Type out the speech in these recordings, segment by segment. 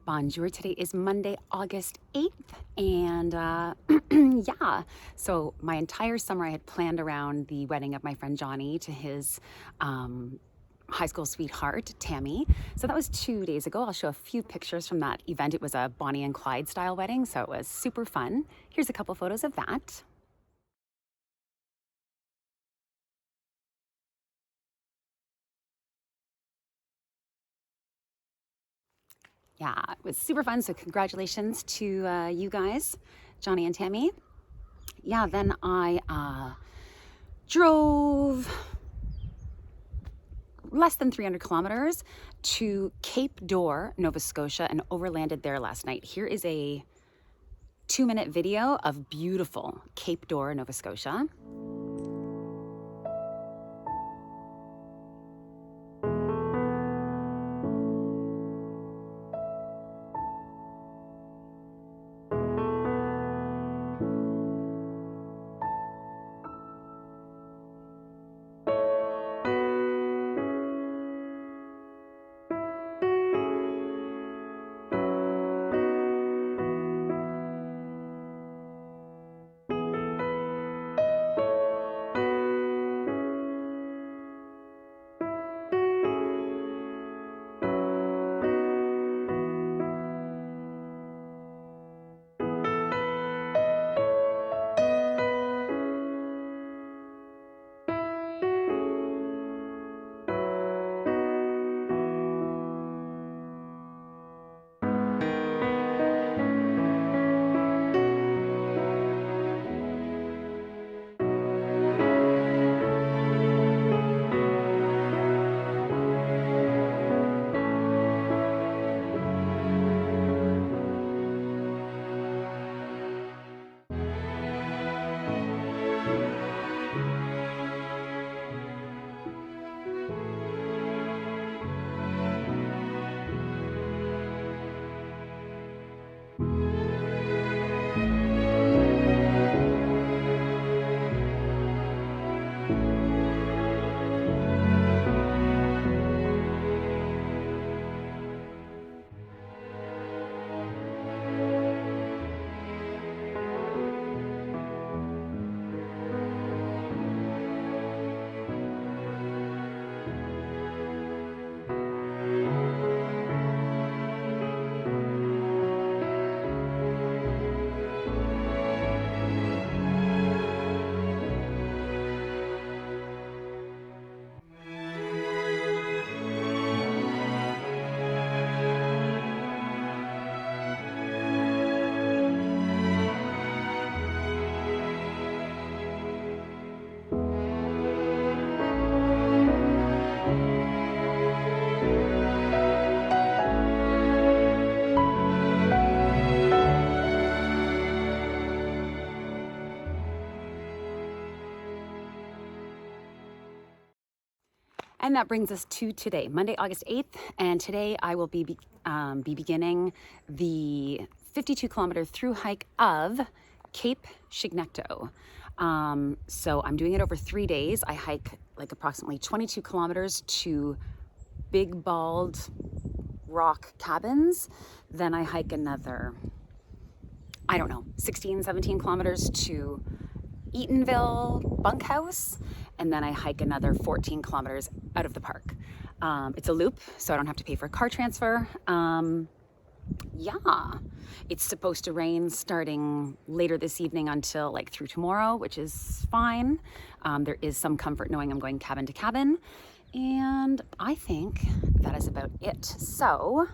Bonjour, today is Monday, August 8th, and yeah, so my entire summer I had planned around the wedding of my friend Johnny to his high school sweetheart, Tammy. So that was 2 days ago. I'll show a few pictures from that event. It was a Bonnie and Clyde style wedding, so it was super fun. Here's a couple photos of that. Yeah, it was super fun. So congratulations to you guys, Johnny and Tammy. Yeah, then I drove less than 300 kilometers to Cape Door, Nova Scotia, and overlanded there last night. Here is a 2-minute video of beautiful Cape Door, Nova Scotia. And that brings us to today, Monday, August 8th. And today I will be beginning the 52-kilometer through hike of Cape Chignecto. So I'm doing it over 3 days. I hike like approximately 22 kilometers to Big Bald Rock cabins. Then I hike another, 16, 17 kilometers to Eatonville bunkhouse, and then I hike another 14 kilometers out of the park. It's a loop, so I don't have to pay for a car transfer. Yeah, it's supposed to rain starting later this evening until like through tomorrow, which is fine. There is some comfort knowing I'm going cabin to cabin, and I think that is about it. So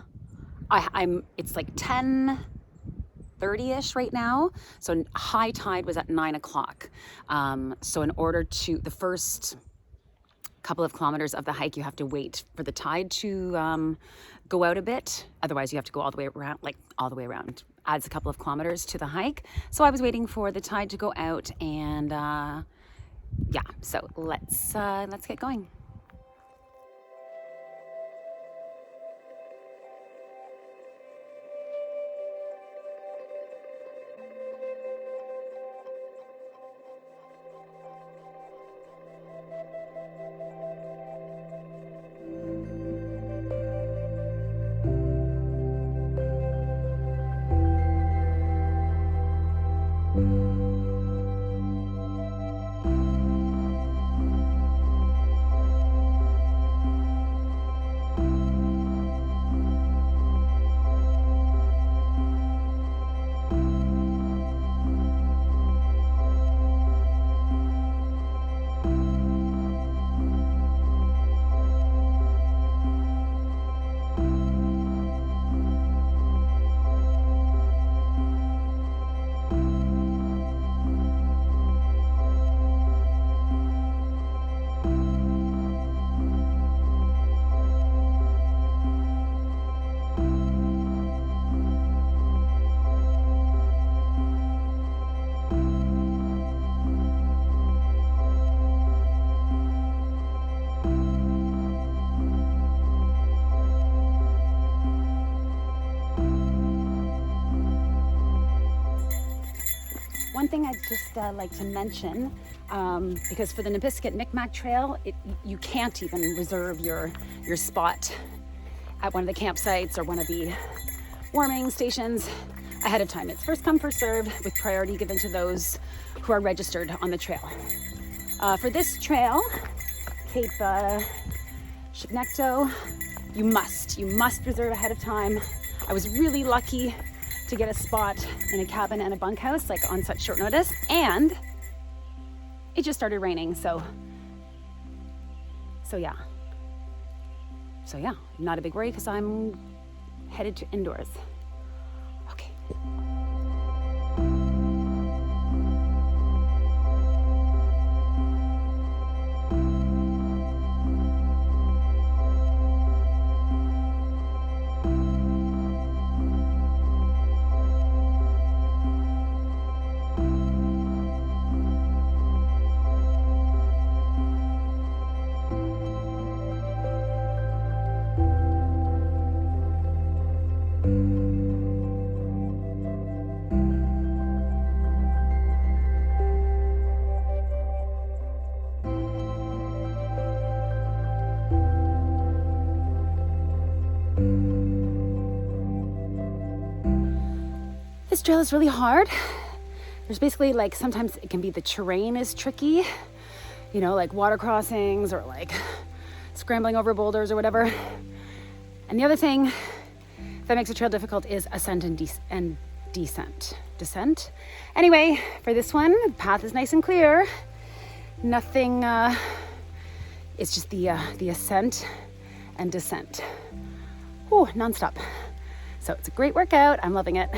it's like 10:30ish right now. So high tide was at 9 o'clock. So in order to, the first couple of kilometers of the hike, you have to wait for the tide to go out a bit. Otherwise you have to go all the way around. Adds a couple of kilometers to the hike. So I was waiting for the tide to go out, and yeah, so let's get going. one thing I'd just like to mention, because for the Nabiscot Micmac Trail, you can't even reserve your spot at one of the campsites or one of the warming stations ahead of time. It's first come, first served, with priority given to those who are registered on the trail. For this trail, Cape Chignecto, you must reserve ahead of time. I was really lucky to get a spot in a cabin and a bunkhouse, like on such short notice, and it just started raining, so yeah, not a big worry because I'm headed to indoors. Okay. This trail is really hard. There's basically like, sometimes it can be the terrain is tricky, you know, like water crossings or like scrambling over boulders or whatever. And the other thing that makes a trail difficult is ascent and descent. Anyway, for this one, the path is nice and clear. Nothing, it's just the ascent and descent. Whew, nonstop. So it's a great workout. I'm loving it.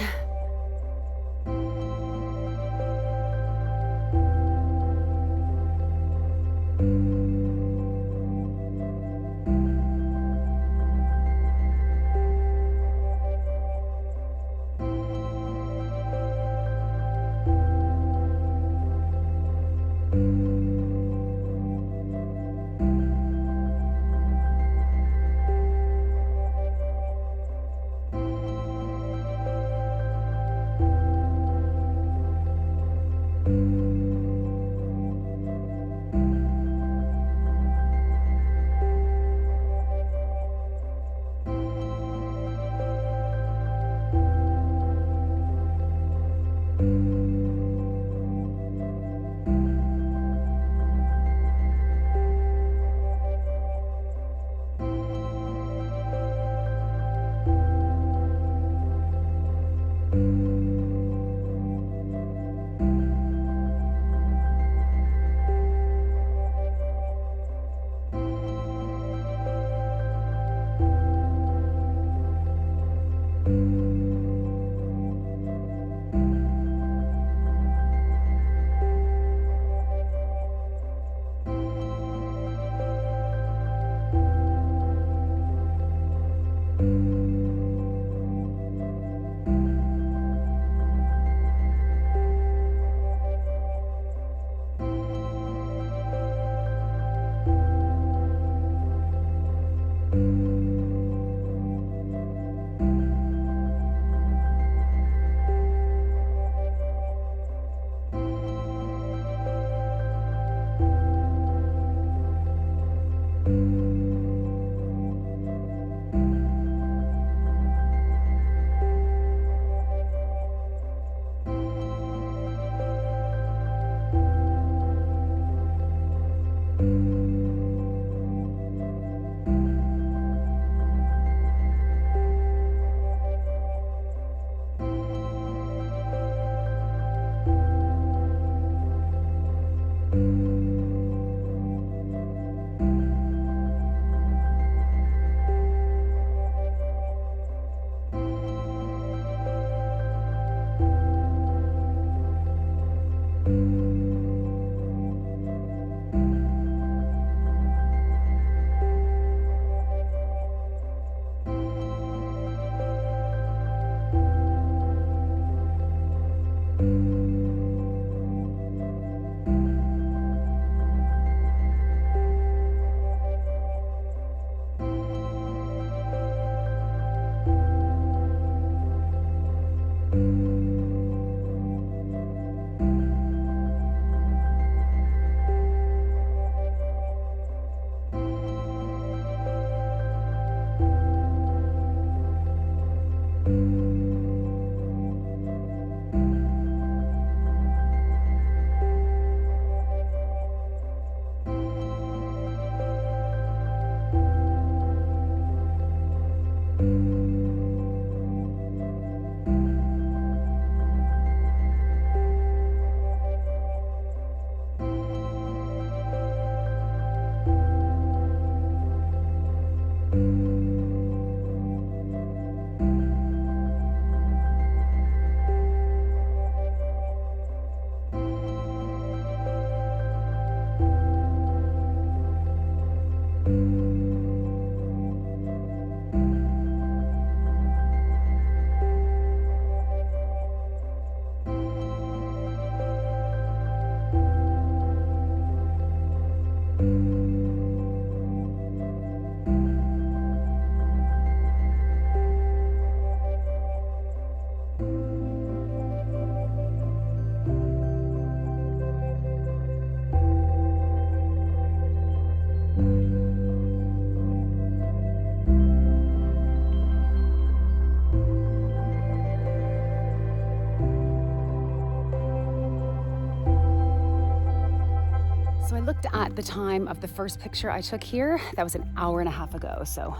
So I looked at the time of the first picture I took here. That was an hour and a half ago. So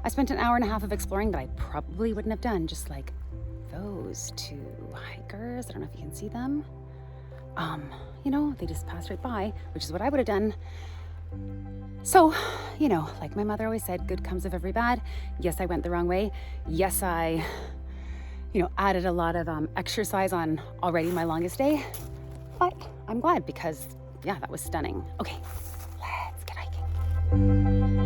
I spent an hour and a half of exploring that I probably wouldn't have done, just like those two hikers. I don't know if you can see them. You know, they just passed right by, which is what I would have done. So, you know, like my mother always said, good comes of every bad. Yes, I went the wrong way. Yes, I, added a lot of exercise on already my longest day. But I'm glad because, yeah, that was stunning. Okay, let's get hiking.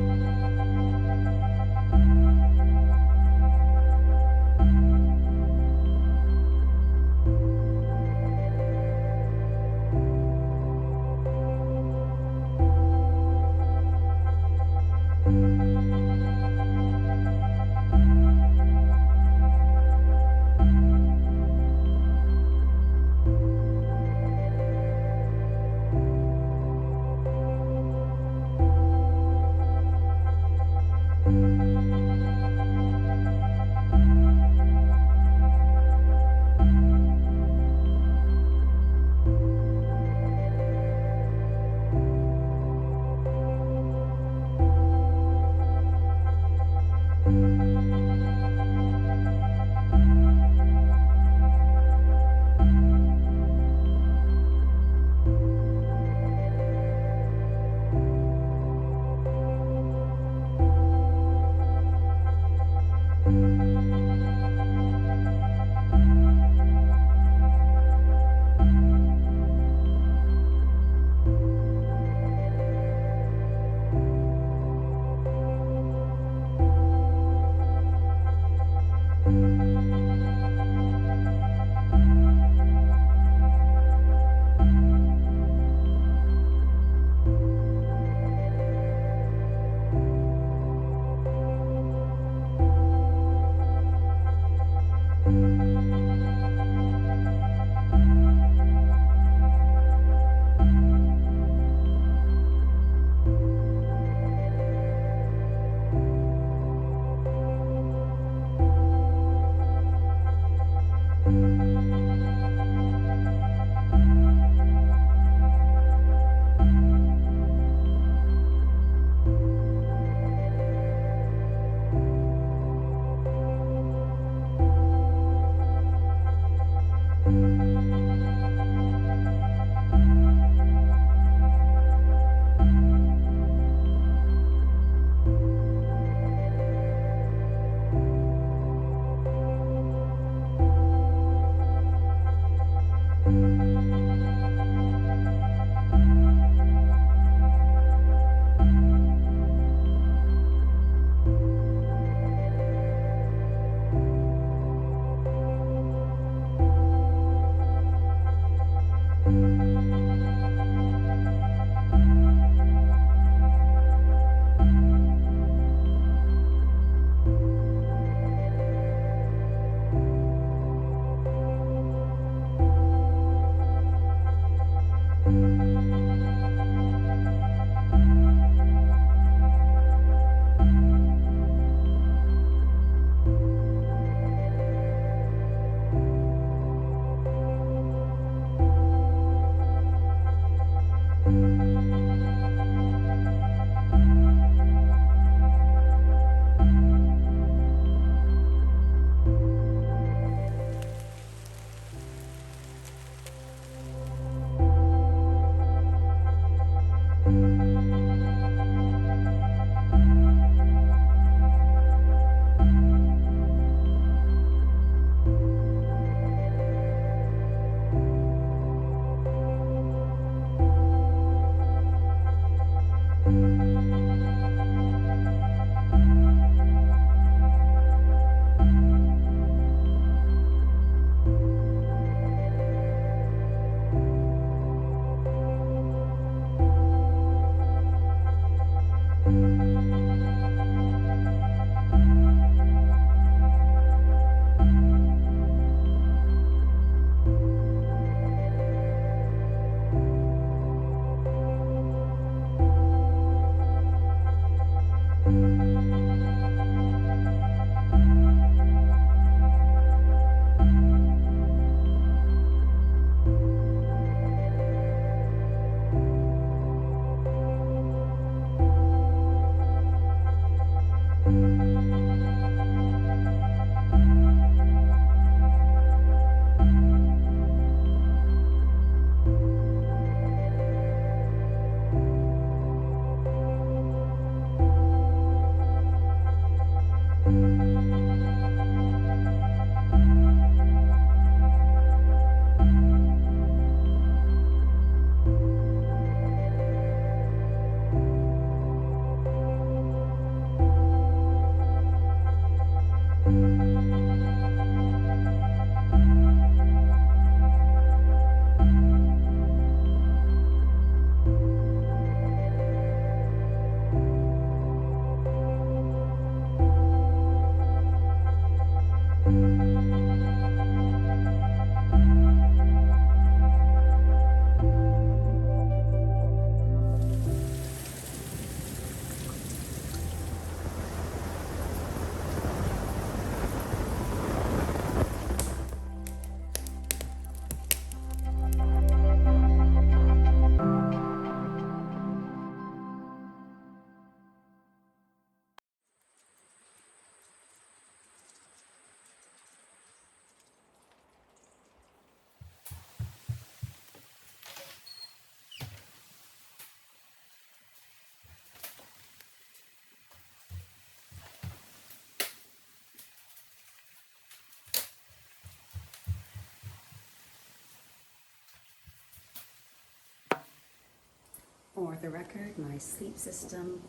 For the record, my sleep system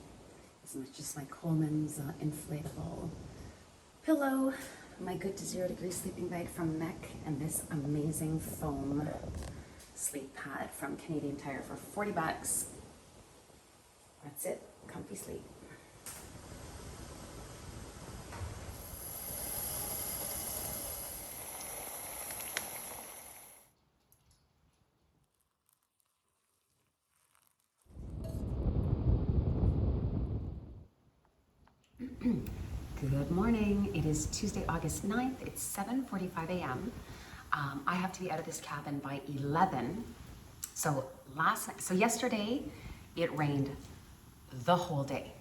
is just my Coleman's inflatable pillow, my Good to 0 Degree sleeping bag from Mech, and this amazing foam sleep pad from Canadian Tire for 40 bucks. That's it, comfy sleep. Good morning. It is Tuesday, August 9th. It's 7:45 a.m. I have to be out of this cabin by 11. So yesterday it rained the whole day.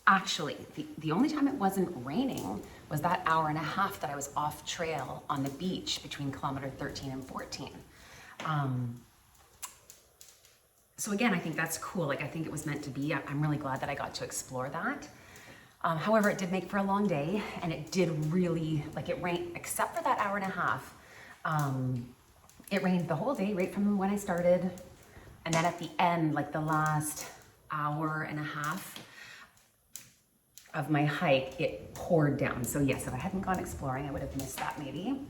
Actually, the only time it wasn't raining was that hour and a half that I was off trail on the beach between kilometer 13 and 14. So again, I think that's cool. Like, I think it was meant to be. I'm really glad that I got to explore that. However, it did make for a long day, and it did really, like, it rained, except for that hour and a half. It rained the whole day, right from when I started. And then at the end, like the last hour and a half of my hike, it poured down. So yes, if I hadn't gone exploring, I would have missed that maybe,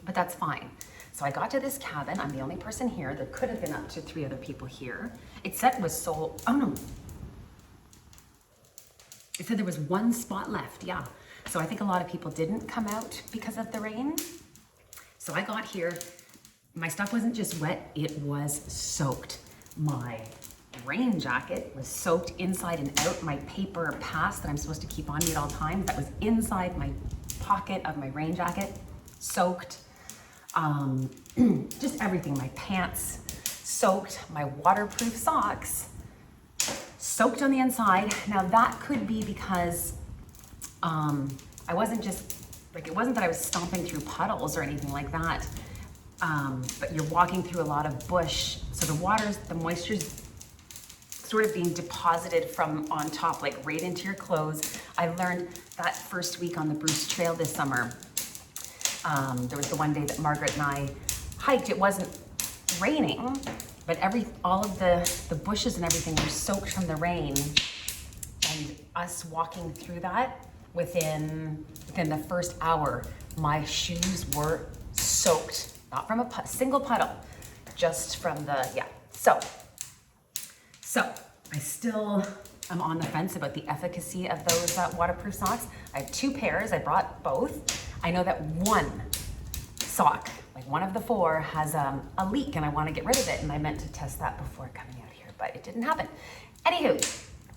but that's fine. So I got to this cabin. I'm the only person here. There could have been up to 3 other people here. It said it was sold, oh no. It said there was 1 spot left, yeah. So I think a lot of people didn't come out because of the rain. So I got here, my stuff wasn't just wet, it was soaked. My rain jacket was soaked inside and out. My paper pass that I'm supposed to keep on me at all times, that was inside my pocket of my rain jacket, soaked. Just everything, my pants soaked, my waterproof socks soaked on the inside. Now that could be because I wasn't just, like, it wasn't that I was stomping through puddles or anything like that, but you're walking through a lot of bush, so the moisture's sort of being deposited from on top, like right into your clothes. I learned that first week on the Bruce Trail this summer. There was the one day that Margaret and I hiked. It wasn't raining, but all of the bushes and everything were soaked from the rain, and us walking through that within the first hour, my shoes were soaked, not from a single puddle, just from the, yeah. So I still am on the fence about the efficacy of those waterproof socks. I have 2 pairs, I brought both. I know that one sock, like one of the 4, has a leak and I want to get rid of it, and I meant to test that before coming out here, but it didn't happen. Anywho,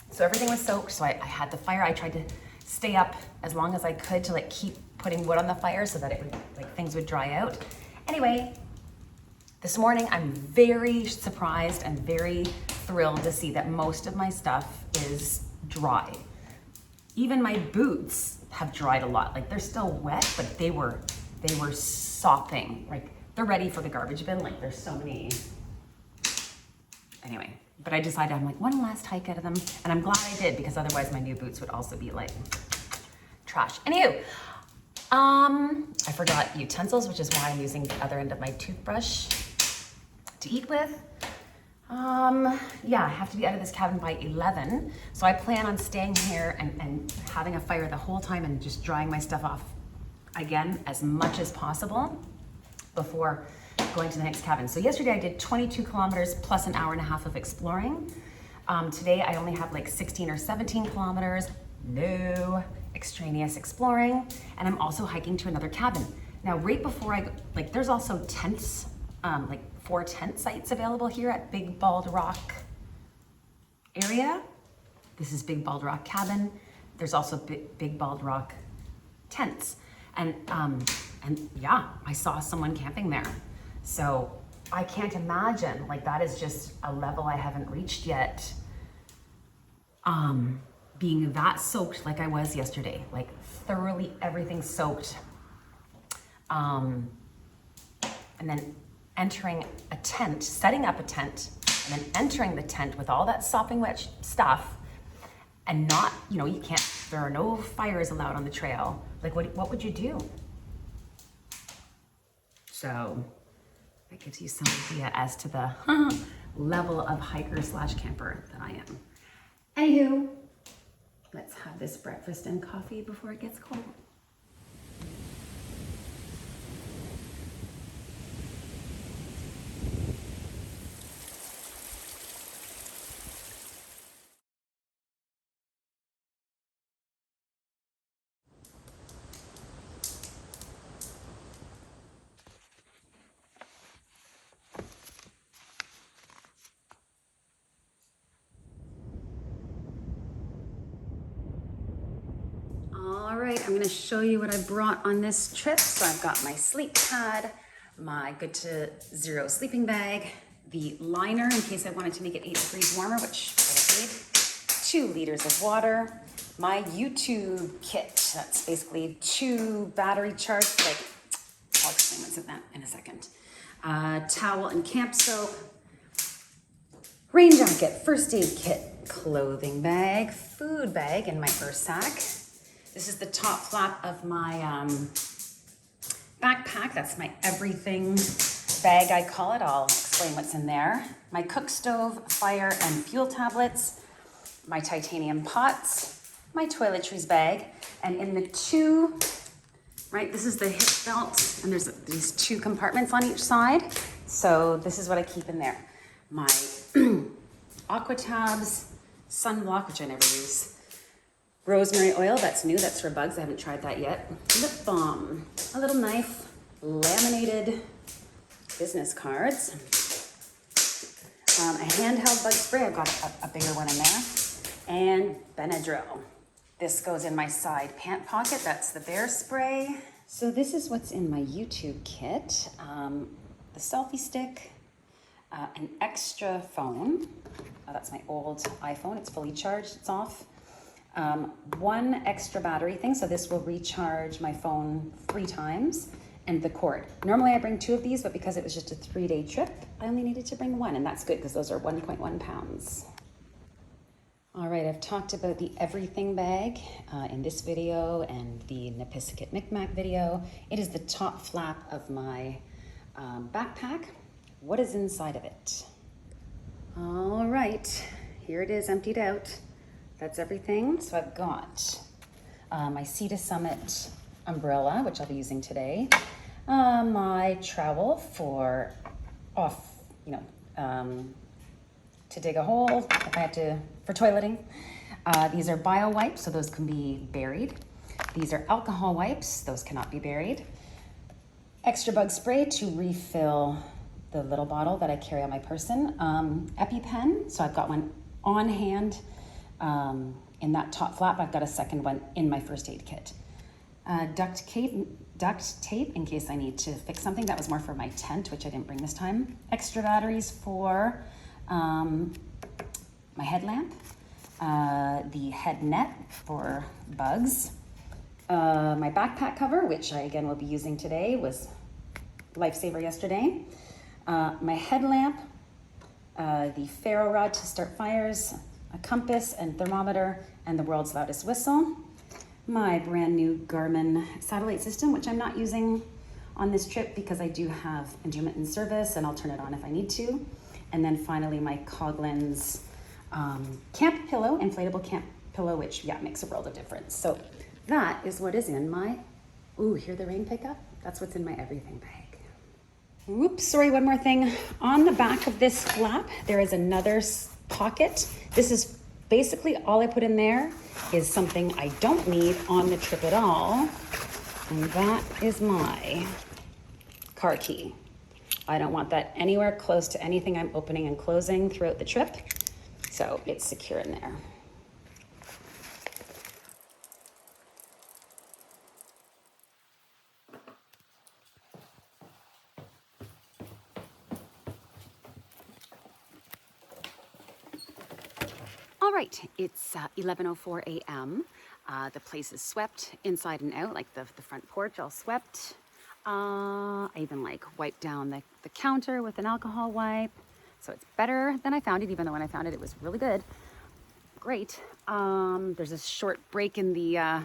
so everything was soaked, so I had the fire. I tried to stay up as long as I could to, like, keep putting wood on the fire so that it would, like, things would dry out. Anyway, this morning I'm very surprised and very thrilled to see that most of my stuff is dry. Even my boots have dried a lot. Like, they're still wet, but they were sopping. Like, they're ready for the garbage bin. Like, there's so many. Anyway, but I decided, I'm like, one last hike out of them. And I'm glad I did, because otherwise my new boots would also be like trash. Anywho, I forgot utensils, which is why I'm using the other end of my toothbrush to eat with. Yeah, I have to be out of this cabin by 11. So I plan on staying here and having a fire the whole time and just drying my stuff off again as much as possible before going to the next cabin. So yesterday I did 22 kilometers plus an hour and a half of exploring. Today I only have like 16 or 17 kilometers, no extraneous exploring. And I'm also hiking to another cabin. Now, right before I go, like, there's also tents, like 4 tent sites available here at Big Bald Rock area. This is Big Bald Rock cabin. There's also Big Bald Rock tents. And yeah, I saw someone camping there. So I can't imagine, like, that is just a level I haven't reached yet. Being that soaked like I was yesterday, like thoroughly everything soaked. And then entering a tent, setting up a tent, and then entering the tent with all that sopping wet stuff, and not, you know, there are no fires allowed on the trail. Like, what would you do? So that gives you some idea as to the level of hiker slash camper that I am. Anywho, let's have this breakfast and coffee before it gets cold. All right, I'm gonna show you what I brought on this trip. So I've got my sleep pad, my good to zero sleeping bag, the liner in case I wanted to make it 8 degrees warmer, which I don't need, 2 liters of water, my YouTube kit. That's basically 2 battery charged, I'll explain what's in that in a second. Towel and camp soap, rain jacket, first aid kit, clothing bag, food bag in my first sack. This is the top flap of my backpack. That's my everything bag, I call it. I'll explain what's in there. My cook stove, fire and fuel tablets, my titanium pots, my toiletries bag, and in the 2, right, this is the hip belt, and there's these 2 compartments on each side. So this is what I keep in there. My aqua tabs, sunblock, which I never use. Rosemary oil, that's new, that's for bugs, I haven't tried that yet. Lip balm, a little knife, laminated business cards, a handheld bug spray, I've got a bigger one in there, and Benadryl. This goes in my side pant pocket, that's the bear spray. So this is what's in my YouTube kit. The selfie stick, an extra phone, that's my old iPhone, it's fully charged, it's off. 1 extra battery thing, so this will recharge my phone 3 times, and the cord. Normally I bring 2 of these, but because it was just a 3-day trip, I only needed to bring 1, and that's good because those are 1.1 pounds. All right, I've talked about the everything bag in this video and the Nipissikut Micmac video. It is the top flap of my backpack. What is inside of it? All right, here it is emptied out. That's everything. So I've got my Sea to Summit umbrella, which I'll be using today. My trowel for to dig a hole if I have to, for toileting. These are bio wipes, so those can be buried. These are alcohol wipes, those cannot be buried. Extra bug spray to refill the little bottle that I carry on my person. EpiPen, so I've got one on hand. In that top flap, I've got a second one in my first aid kit. Duct tape in case I need to fix something. That was more for my tent, which I didn't bring this time. Extra batteries for my headlamp. The head net for bugs. My backpack cover, which I again will be using today, was lifesaver yesterday. My headlamp, the ferro rod to start fires, a compass and thermometer, and the world's loudest whistle. My brand new Garmin satellite system, which I'm not using on this trip because I do have intermittent service and I'll turn it on if I need to. And then finally my Coghlan's camp pillow, inflatable camp pillow, which makes a world of difference. So that is what is in my, hear the rain pick up? That's what's in my everything bag. Oops, sorry, one more thing. On the back of this flap, there is another pocket. This is basically all I put in there is something I don't need on the trip at all. And that is my car key. I don't want that anywhere close to anything I'm opening and closing throughout the trip. So it's secure in there. All right, it's 11:04 a.m. The place is swept inside and out, like the front porch all swept. I even wiped down the counter with an alcohol wipe. So it's better than I found it, even though when I found it, it was really good. Great. There's a short break in the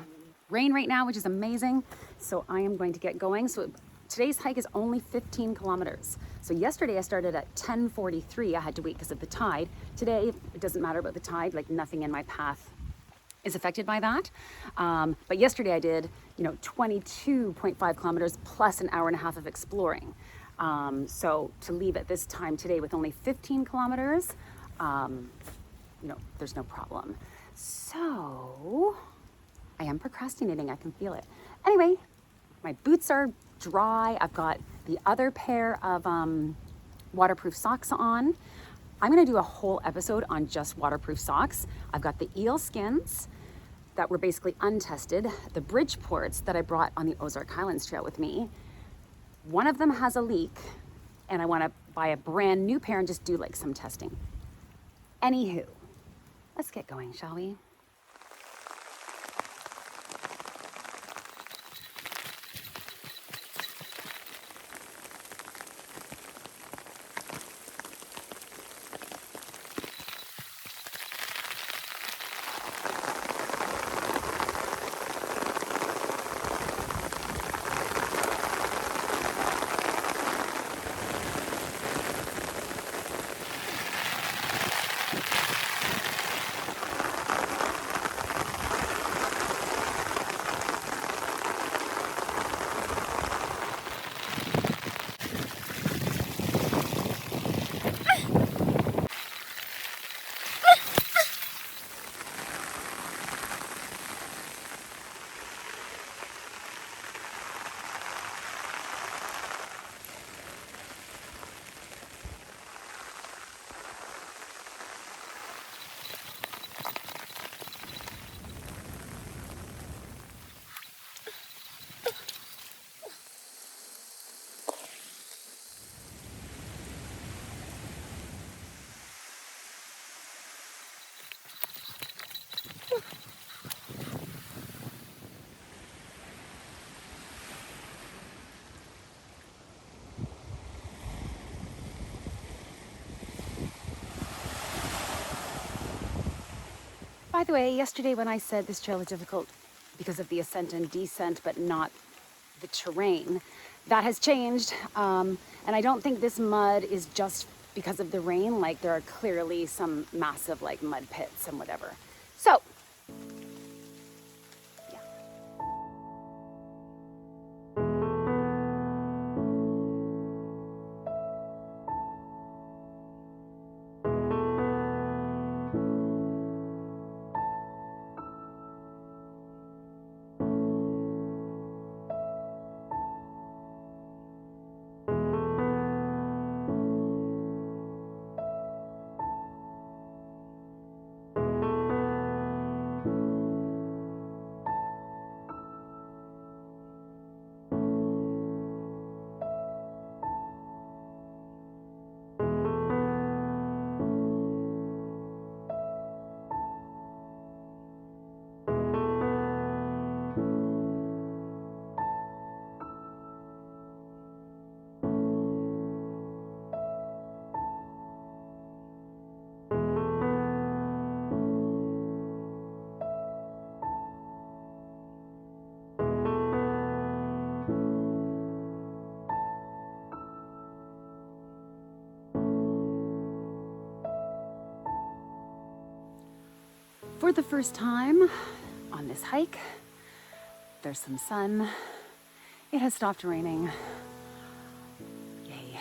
rain right now, which is amazing. So I am going to get going. So today's hike is only 15 kilometers. So yesterday I started at 10:43. I had to wait because of the tide. Today, it doesn't matter about the tide, like nothing in my path is affected by that. But yesterday I did, 22.5 kilometers plus an hour and a half of exploring. So to leave at this time today with only 15 kilometers, there's no problem. So I am procrastinating, I can feel it. Anyway, my boots are dry. I've got the other pair of waterproof socks on. I'm gonna do a whole episode on just waterproof socks. I've got the eel skins that were basically untested, the Bridgeports that I brought on the Ozark Highlands Trail with me. One of them has a leak and I wanna buy a brand new pair and just do like some testing. Anywho, let's get going, shall we? By the way, yesterday when I said this trail is difficult because of the ascent and descent, but not the terrain, that has changed. And I don't think this mud is just because of the rain. Like there are clearly some massive like mud pits and whatever. So, yeah. For the first time on this hike, there's some sun. It has stopped raining. Yay.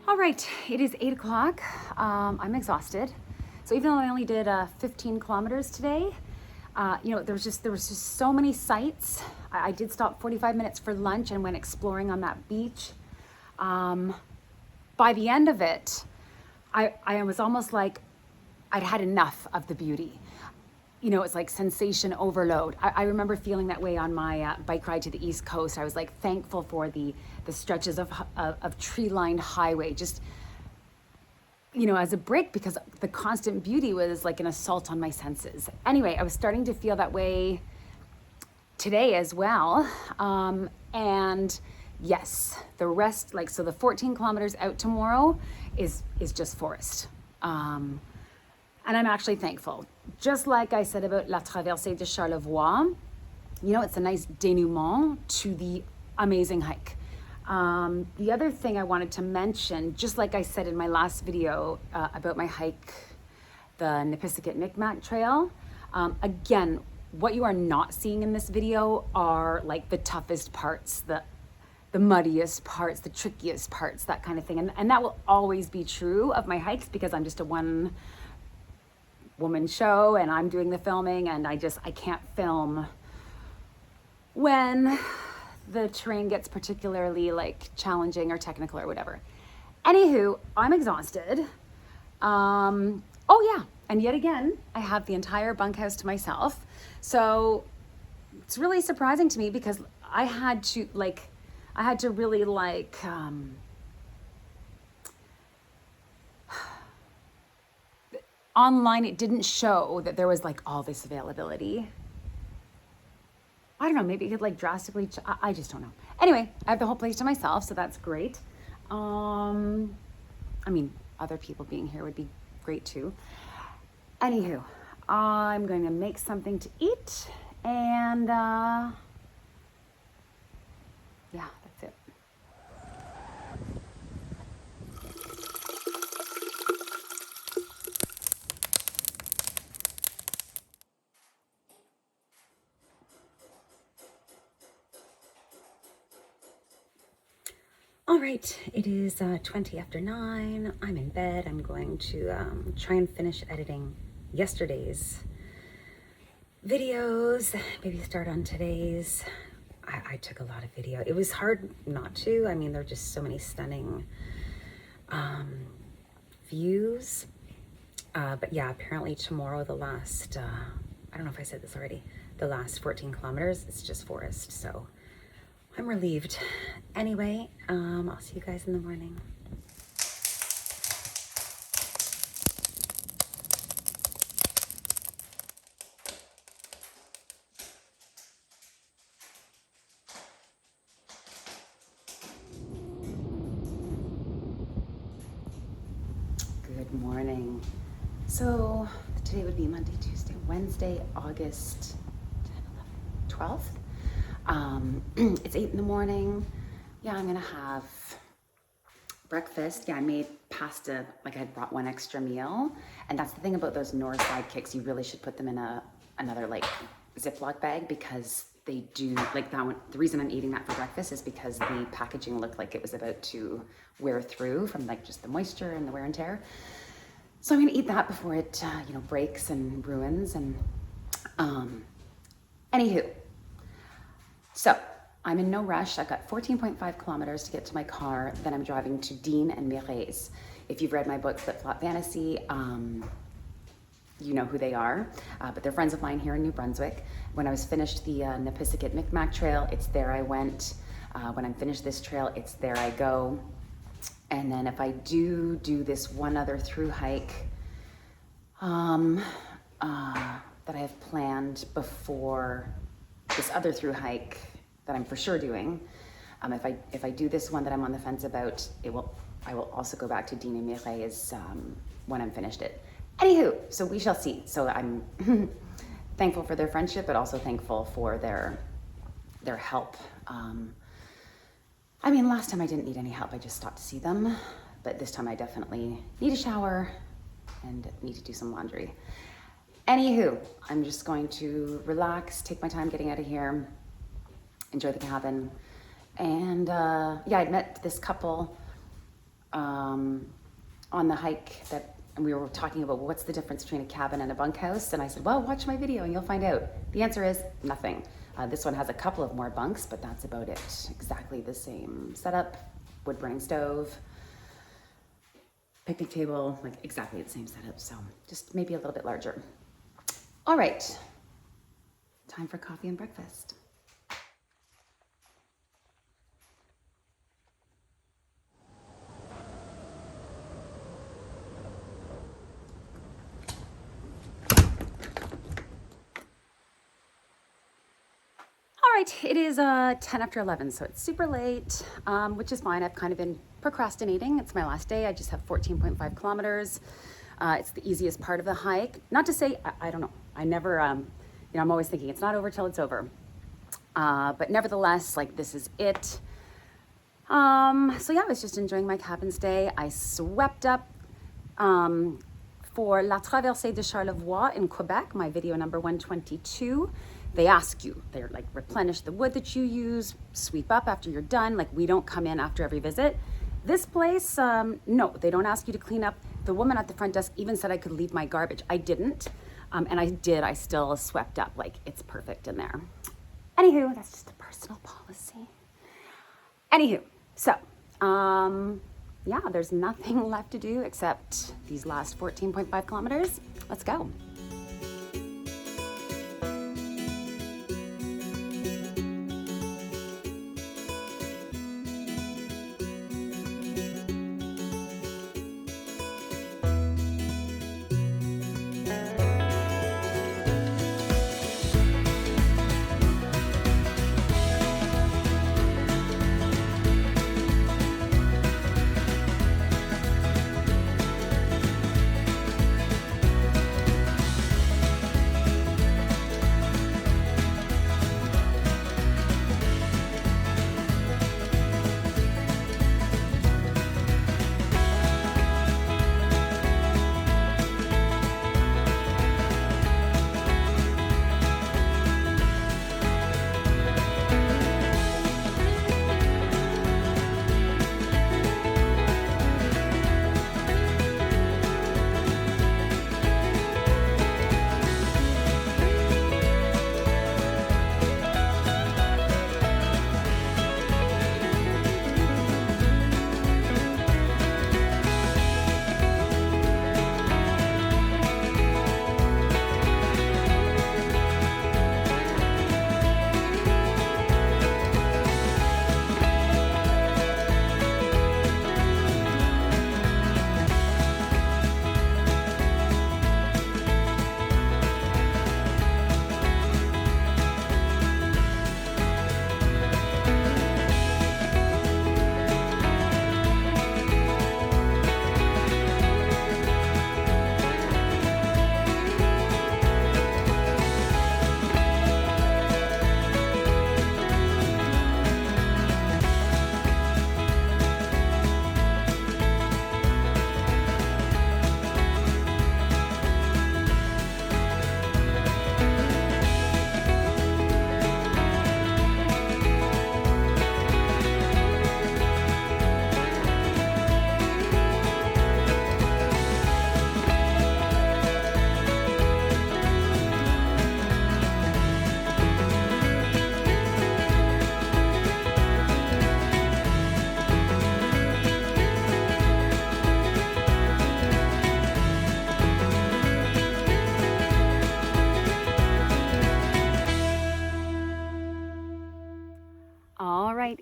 All right, it is 8 o'clock. I'm exhausted. So even though I only did 15 kilometers today, You know, there was just so many sights. I did stop 45 minutes for lunch and went exploring on that beach. By the end of it, I was almost like I'd had enough of the beauty. You know, it's like sensation overload. I remember feeling that way on my bike ride to the East Coast. I was like thankful for the stretches of tree-lined highway, just, you know, as a break, because the constant beauty was like an assault on my senses. Anyway, I was starting to feel that way today as well. And yes, the rest, like, so the 14 kilometers out tomorrow is just forest. And I'm actually thankful. Just like I said about La Traversée de Charlevoix, you know, it's a nice denouement to the amazing hike. The other thing I wanted to mention, just like I said in my last video about my hike, the Nipisiguit Micmac Trail, again, what you are not seeing in this video are like the toughest parts, the muddiest parts, the trickiest parts, that kind of thing. And that will always be true of my hikes because I'm just a one woman show and I'm doing the filming, and I can't film when the terrain gets particularly like challenging or technical or whatever. Anywho, I'm exhausted. Oh yeah, and yet again, I have the entire bunkhouse to myself. So it's really surprising to me because I had to really like, online, it didn't show that there was like all this availability. I don't know, maybe it could like drastically, I just don't know. Anyway, I have the whole place to myself, so that's great. I mean, other people being here would be great too. Anywho, I'm going to make something to eat and yeah, that's it. All right, it is 20 after 9. I'm in bed. I'm going to try and finish editing yesterday's videos, maybe start on today's. I took a lot of video. It was hard not to. I mean, there are just so many stunning views. But yeah, apparently tomorrow, the last, I don't know if I said this already, the last 14 kilometers, it's just forest, so I'm relieved. Anyway, I'll see you guys in the morning. Good morning. So today would be Monday, Tuesday, Wednesday, August 12th. It's 8 in the morning. Yeah, I'm gonna have breakfast. Yeah, I made pasta, like I brought one extra meal. And that's the thing about those Northside kicks, you really should put them in another like Ziploc bag, because they do, like that one, the reason I'm eating that for breakfast is because the packaging looked like it was about to wear through from like just the moisture and the wear and tear. So I'm gonna eat that before it, you know, breaks and ruins. And anywho, so I'm in no rush. I've got 14.5 kilometers to get to my car. Then I'm driving to Dean and Mireille's. If you've read my book, Flip Flop Fantasy, you know who they are, but they're friends of mine here in New Brunswick. When I was finished the Nipisiguit Micmac Trail, it's there I went. When I'm finished this trail, it's there I go. And then if I do this one other through hike that I have planned before this other through hike that I'm for sure doing, if I do this one that I'm on the fence about, I will also go back to Dean and Mireille's when I'm finished it. Anywho, so we shall see. So I'm thankful for their friendship, but also thankful for their help. I mean, last time I didn't need any help. I just stopped to see them. But this time I definitely need a shower and need to do some laundry. Anywho, I'm just going to relax, take my time getting out of here, enjoy the cabin. And yeah, I'd met this couple on the hike that and we were talking about what's the difference between a cabin and a bunkhouse. And I said, well, watch my video and you'll find out. The answer is nothing. This one has a couple of more bunks, but that's about it. Exactly the same setup, wood burning stove, picnic table, like exactly the same setup. So just maybe a little bit larger. All right, time for coffee and breakfast. All right, it is 10 after 11, so it's super late, which is fine. I've kind of been procrastinating. It's my last day. I just have 14.5 kilometers. It's the easiest part of the hike. Not to say, I don't know. I never, you know, I'm always thinking it's not over till it's over. But nevertheless, like this is it. So yeah, I was just enjoying my cabin stay. I swept up for La Traversée de Charlevoix in Quebec, my video number 122. They ask you, they're like, replenish the wood that you use, sweep up after you're done. Like, we don't come in after every visit. This place, no, they don't ask you to clean up. The woman at the front desk even said I could leave my garbage. I didn't, and I did. I still swept up. Like, it's perfect in there. Anywho, that's just a personal policy. Anywho, so, yeah, there's nothing left to do except these last 14.5 kilometers. Let's go.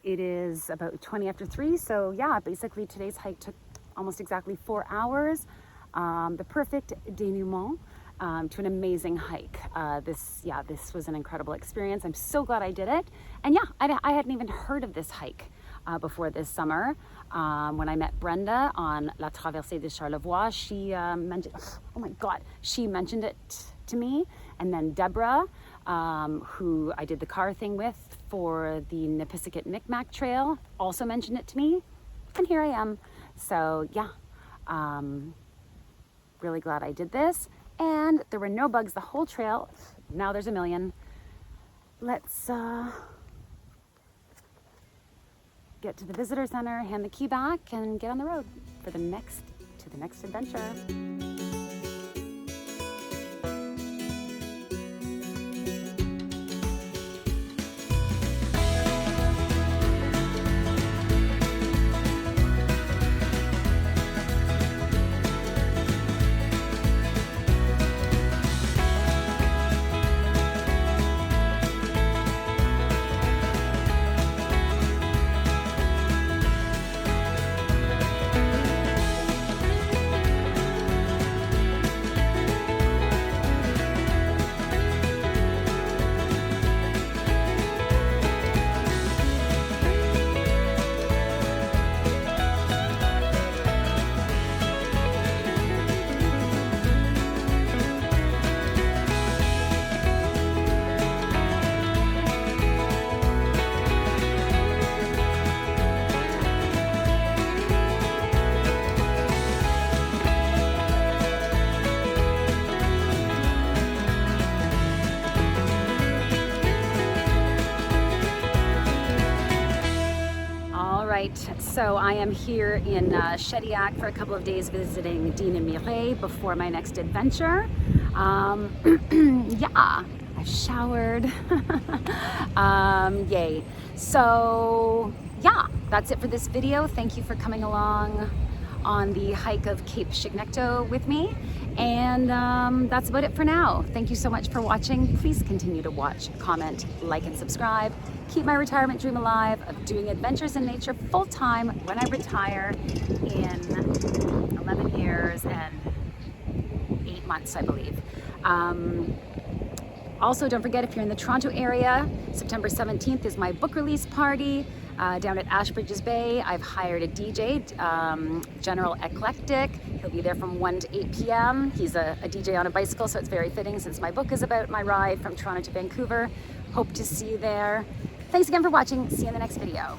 It is about 20 after 3. So yeah, basically today's hike took almost exactly 4 hours. The perfect denouement to an amazing hike. This was an incredible experience. I'm so glad I did it. And yeah, I hadn't even heard of this hike before this summer. When I met Brenda on La Traversée de Charlevoix, she mentioned, oh my God, she mentioned it to me. And then Deborah, who I did the car thing with for the Nipisiguit Micmac Trail, also mentioned it to me. And here I am. So yeah, really glad I did this. And there were no bugs the whole trail. Now there's a million. Let's get to the visitor center, hand the key back, and get on the road for the next to the next adventure. So I am here in Shediac for a couple of days visiting Dean and Mireille before my next adventure. Yeah, I've showered. Yay. So yeah, that's it for this video. Thank you for coming along on the hike of Cape Chignecto with me. And that's about it for now. Thank you so much for watching. Please continue to watch, comment, like, and subscribe. Keep my retirement dream alive of doing adventures in nature full-time when I retire in 11 years and 8 months, I believe. Also, don't forget, if you're in the Toronto area, September 17th is my book release party down at Ashbridges Bay. I've hired a DJ, General Eclectic. He'll be there from 1 to 8 p.m. He's a DJ on a bicycle, so it's very fitting since my book is about my ride from Toronto to Vancouver. Hope to see you there. Thanks again for watching. See you in the next video.